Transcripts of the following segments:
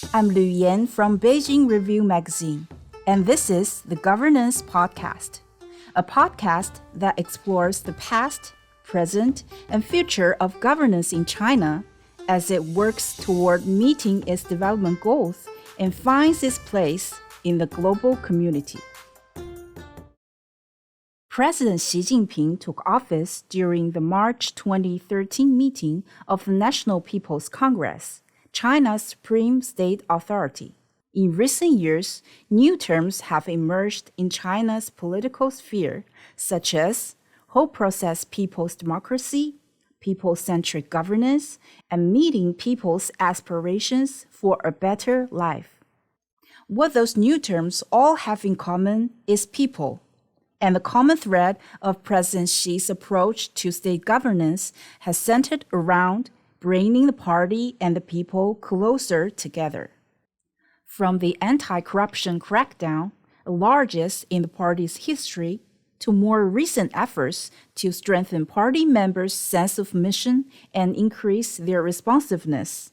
I'm Lu Yan from Beijing Review Magazine, and this is the Governance Podcast, a podcast that explores the past, present, and future of governance in China as it works toward meeting its development goals and finds its place in the global community. President Xi Jinping took office during the March 2013 meeting of the National People's Congress, China's supreme state authority. In recent years, new terms have emerged in China's political sphere, such as whole process people's democracy, people-centric governance, and meeting people's aspirations for a better life. What those new terms all have in common is people. And the common thread of President Xi's approach to state governance has centered around bringing the party and the people closer together. From the anti-corruption crackdown, the largest in the party's history, to more recent efforts to strengthen party members' sense of mission and increase their responsiveness,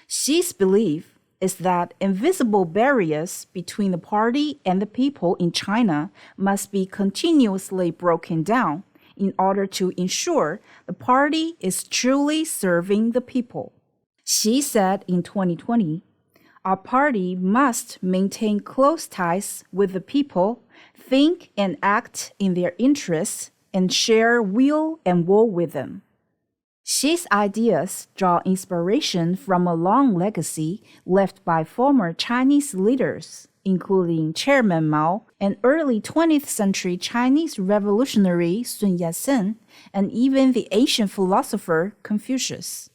Xi's belief is that invisible barriers between the party and the people in China must be continuously broken down in order to ensure the party is truly serving the people. Xi said in 2020, "Our party must maintain close ties with the people, think and act in their interests, and share will and woe with them." Xi's ideas draw inspiration from a long legacy left by former Chinese leaders, including Chairman Mao and early 20th century Chinese revolutionary Sun Yat-sen, and even the ancient philosopher Confucius.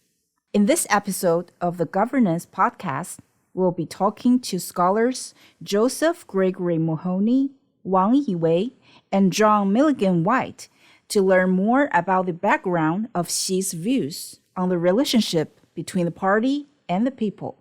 In this episode of the Governance Podcast, we'll be talking to scholars Joseph Gregory Mahoney, Wang Yiwei, and John Milligan White to learn more about the background of Xi's views on the relationship between the party and the people.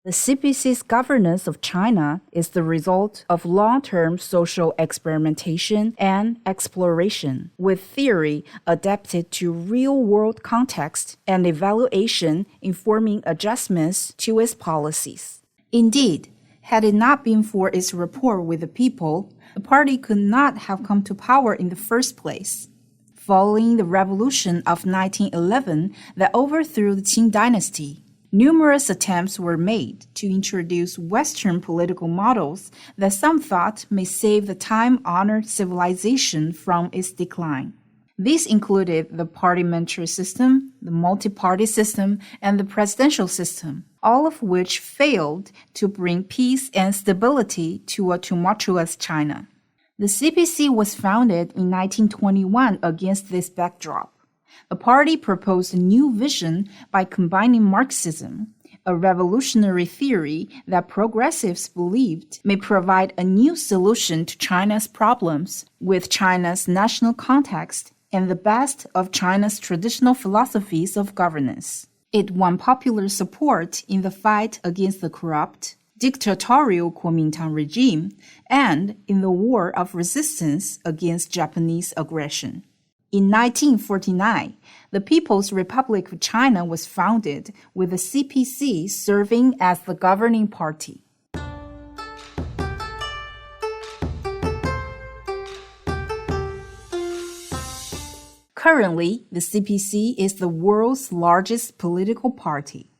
The CPC's governance of China is the result of long-term social experimentation and exploration, with theory adapted to real-world context and evaluation informing adjustments to its policies. Indeed, had it not been for its rapport with the people, the party could not have come to power in the first place. Following the revolution of 1911 that overthrew the Qing dynasty, numerous attempts were made to introduce Western political models that some thought may save the time-honored civilization from its decline. These included the parliamentary system, the multi-party system, and the presidential system, all of which failed to bring peace and stability to a tumultuous China. The CPC was founded in 1921 against this backdrop. The party proposed a new vision by combining Marxism, a revolutionary theory that progressives believed may provide a new solution to China's problems, with China's national context and the best of China's traditional philosophies of governance. It won popular support in the fight against the corrupt, dictatorial Kuomintang regime and in the war of resistance against Japanese aggression. In 1949, the People's Republic of China was founded with the CPC serving as the governing party. Currently, the CPC is the world's largest political party.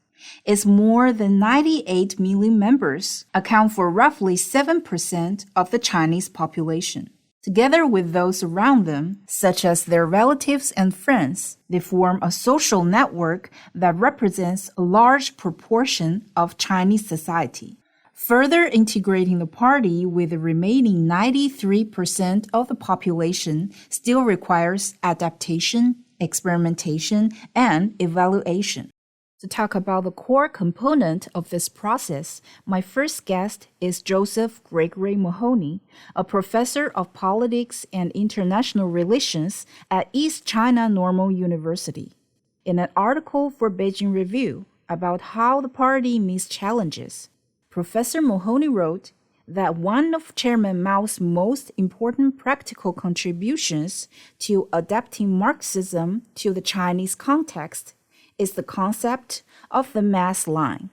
Its more than 98 million members account for roughly 7% of the Chinese population. Together with those around them, such as their relatives and friends, they form a social network that represents a large proportion of Chinese society. Further integrating the party with the remaining 93% of the population still requires adaptation, experimentation, and evaluation. To talk about the core component of this process, my first guest is Joseph Gregory Mahoney, a professor of politics and international relations at East China Normal University. In an article for Beijing Review about how the party meets challenges, Professor Mahoney wrote that one of Chairman Mao's most important practical contributions to adapting Marxism to the Chinese context is the concept of the mass line.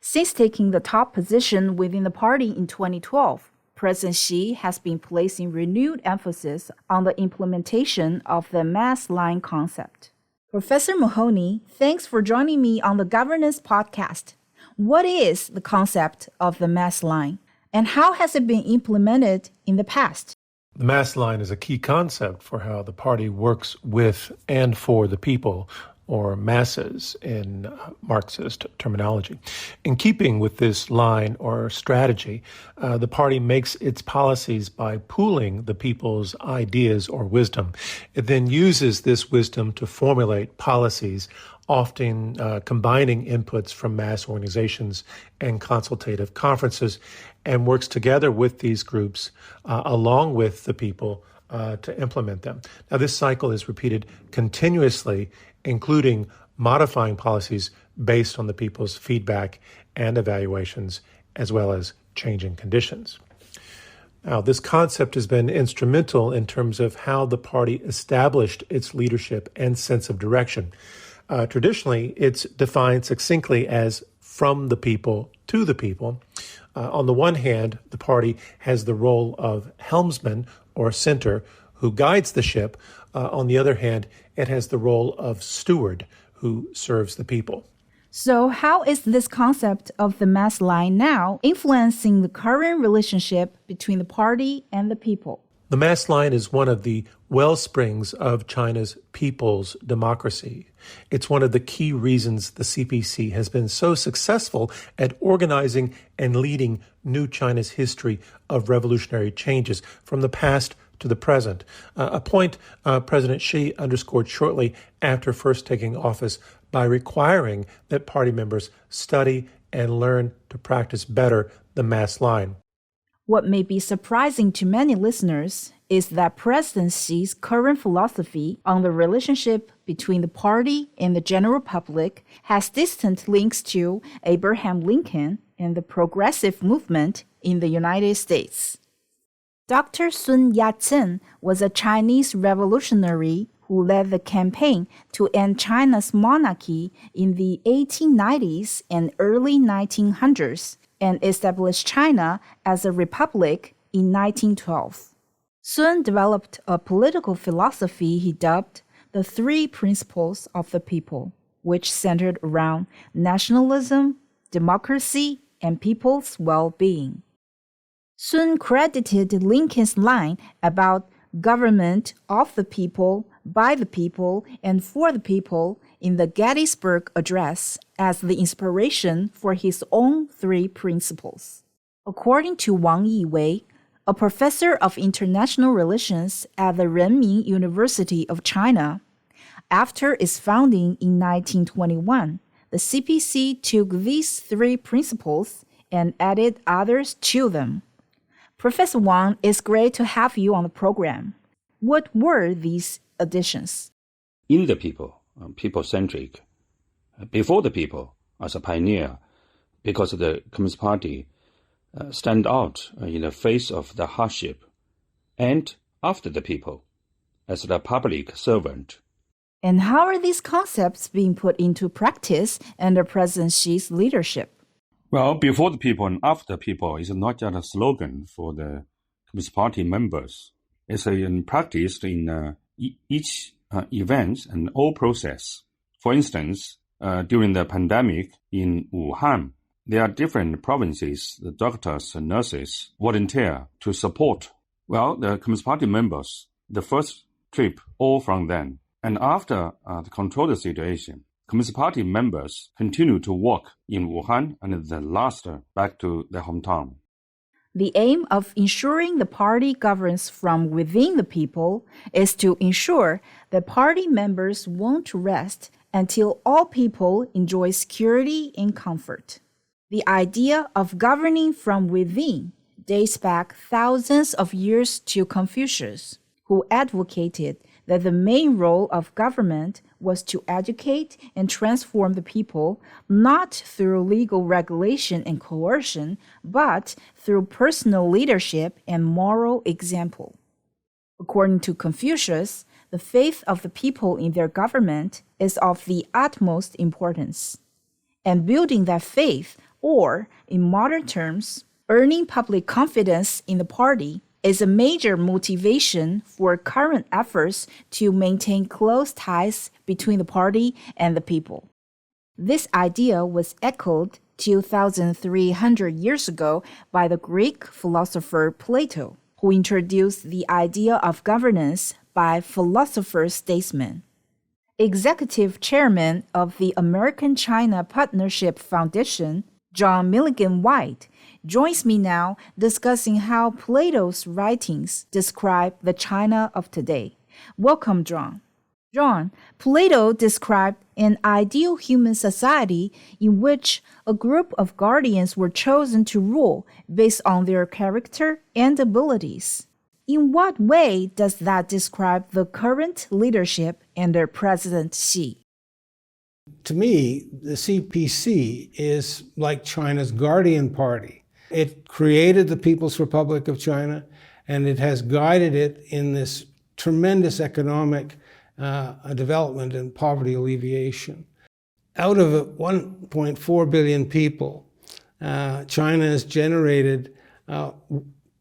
Since taking the top position within the party in 2012, President Xi has been placing renewed emphasis on the implementation of the mass line concept. Professor Mahoney, thanks for joining me on the Governance Podcast. What is the concept of the mass line, and how has it been implemented in the past? The mass line is a key concept for how the party works with and for the people, or masses in Marxist terminology. In keeping with this line or strategy, the party makes its policies by pooling the people's ideas or wisdom. It then uses this wisdom to formulate policies, often combining inputs from mass organizations and consultative conferences, and works together with these groups along with the people to implement them. Now, this cycle is repeated continuously, including modifying policies based on the people's feedback and evaluations, as well as changing conditions. Now, this concept has been instrumental in terms of how the party established its leadership and sense of direction. Traditionally, it's defined succinctly as from the people to the people. On the one hand, the party has the role of helmsman or center who guides the ship. On the other hand, it has the role of steward who serves the people. So how is this concept of the mass line now influencing the current relationship between the party and the people? The mass line is one of the wellsprings of China's people's democracy. It's one of the key reasons the CPC has been so successful at organizing and leading New China's history of revolutionary changes from the past to the present, a point President Xi underscored shortly after first taking office by requiring that party members study and learn to practice better the mass line. What may be surprising to many listeners is that President Xi's current philosophy on the relationship between the party and the general public has distant links to Abraham Lincoln and the progressive movement in the United States. Dr. Sun Yat-sen was a Chinese revolutionary who led the campaign to end China's monarchy in the 1890s and early 1900s and established China as a republic in 1912. Sun developed a political philosophy he dubbed the Three Principles of the People, which centered around nationalism, democracy, and people's well-being. Sun credited Lincoln's line about government of the people, by the people, and for the people in the Gettysburg Address as the inspiration for his own three principles. According to Wang Yiwei, a professor of international relations at the Renmin University of China, after its founding in 1921, the CPC took these three principles and added others to them. Professor Wang, it's great to have you on the program. What were these additions? In the people, people-centric. Before the people, as a pioneer, because the Communist Party stand out in the face of the hardship. And after the people, as the public servant. And how are these concepts being put into practice under President Xi's leadership? Well, before the people and after the people is not just a slogan for the Communist Party members. It's practiced in each event and all process. For instance, during the pandemic in Wuhan, there are different provinces, the doctors and nurses volunteer to support. Well, the Communist Party members, the first trip, all from them. And after the control the situation, Communist Party members continue to work in Wuhan and the last back to their hometown. The aim of ensuring the party governs from within the people is to ensure that party members won't rest until all people enjoy security and comfort. The idea of governing from within dates back thousands of years to Confucius, who advocated that the main role of government was to educate and transform the people, not through legal regulation and coercion, but through personal leadership and moral example. According to Confucius, the faith of the people in their government is of the utmost importance, and building that faith Or, in modern terms, earning public confidence in the party is a major motivation for current efforts to maintain close ties between the party and the people. This idea was echoed 2,300 years ago by the Greek philosopher Plato, who introduced the idea of governance by philosopher-statesmen. Executive chairman of the American-China Partnership Foundation, John Milligan White, joins me now discussing how Plato's writings describe the China of today. Welcome, John. John, Plato described an ideal human society in which a group of guardians were chosen to rule based on their character and abilities. In what way does that describe the current leadership under President Xi? To me, the CPC is like China's guardian party. It created the People's Republic of China, and it has guided it in this tremendous economic development and poverty alleviation. Out of 1.4 billion people, China has generated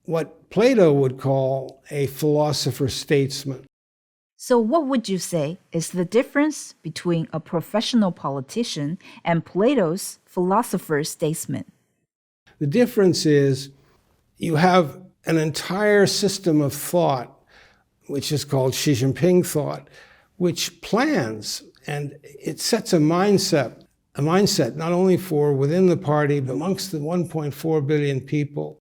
what Plato would call a philosopher-statesman. So what would you say is the difference between a professional politician and Plato's philosopher-statesman? The difference is you have an entire system of thought, which is called Xi Jinping thought, which plans and it sets a mindset not only for within the party, but amongst the 1.4 billion people.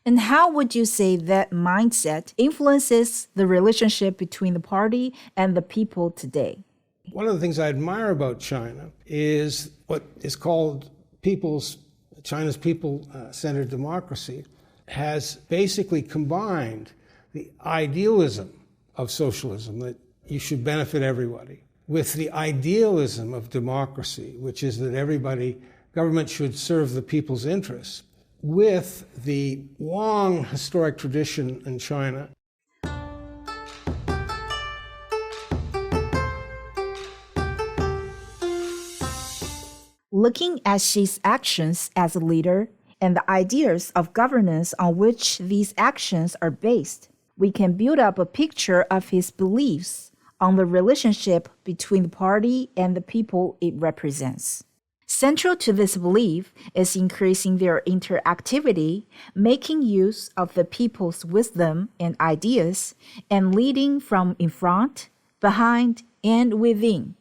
And how would you say that mindset influences the relationship between the party and the people today? One of the things I admire about China is what is called China's people-centered democracy has basically combined the idealism of socialism, that you should benefit everybody, with the idealism of democracy, which is that government should serve the people's interests, with the long historic tradition in China. Looking at Xi's actions as a leader and the ideas of governance on which these actions are based, we can build up a picture of his beliefs on the relationship between the party and the people it represents. Central to this belief is increasing their interactivity, making use of the people's wisdom and ideas, and leading from in front, behind, and within.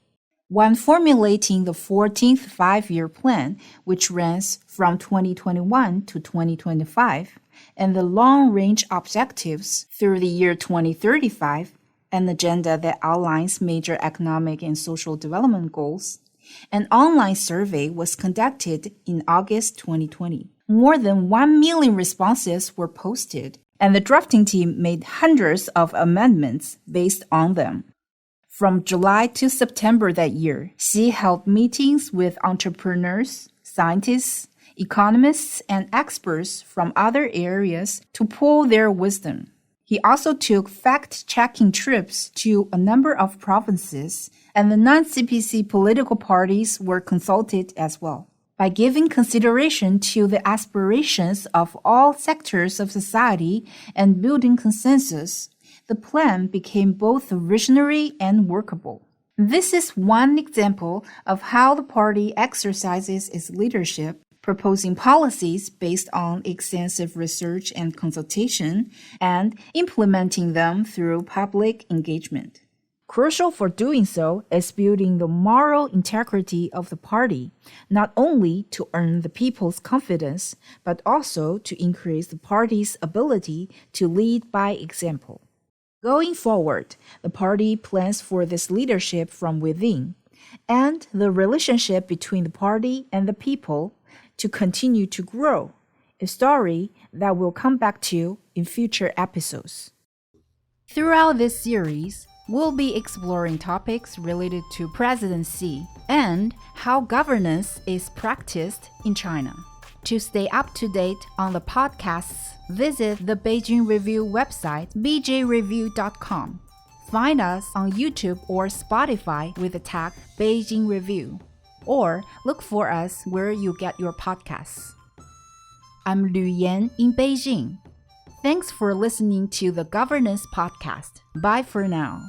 When formulating the 14th five-year plan, which runs from 2021 to 2025, and the long-range objectives through the year 2035, an agenda that outlines major economic and social development goals, an online survey was conducted in August 2020. More than 1 million responses were posted, and the drafting team made hundreds of amendments based on them. From July to September that year, Xi held meetings with entrepreneurs, scientists, economists, and experts from other areas to pool their wisdom. He also took fact-checking trips to a number of provinces, and the non-CPC political parties were consulted as well. By giving consideration to the aspirations of all sectors of society and building consensus, the plan became both visionary and workable. This is one example of how the party exercises its leadership, proposing policies based on extensive research and consultation, and implementing them through public engagement. Crucial for doing so is building the moral integrity of the party, not only to earn the people's confidence, but also to increase the party's ability to lead by example. Going forward, the party plans for this leadership from within, and the relationship between the party and the people to continue to grow, a story that we'll come back to in future episodes. Throughout this series, we'll be exploring topics related to President Xi and how governance is practiced in China. To stay up to date on the podcasts, visit the Beijing Review website, bjreview.com. Find us on YouTube or Spotify with the tag Beijing Review. or look for us where you get your podcasts. I'm Lu Yan in Beijing. Thanks for listening to the Governance Podcast. Bye for now.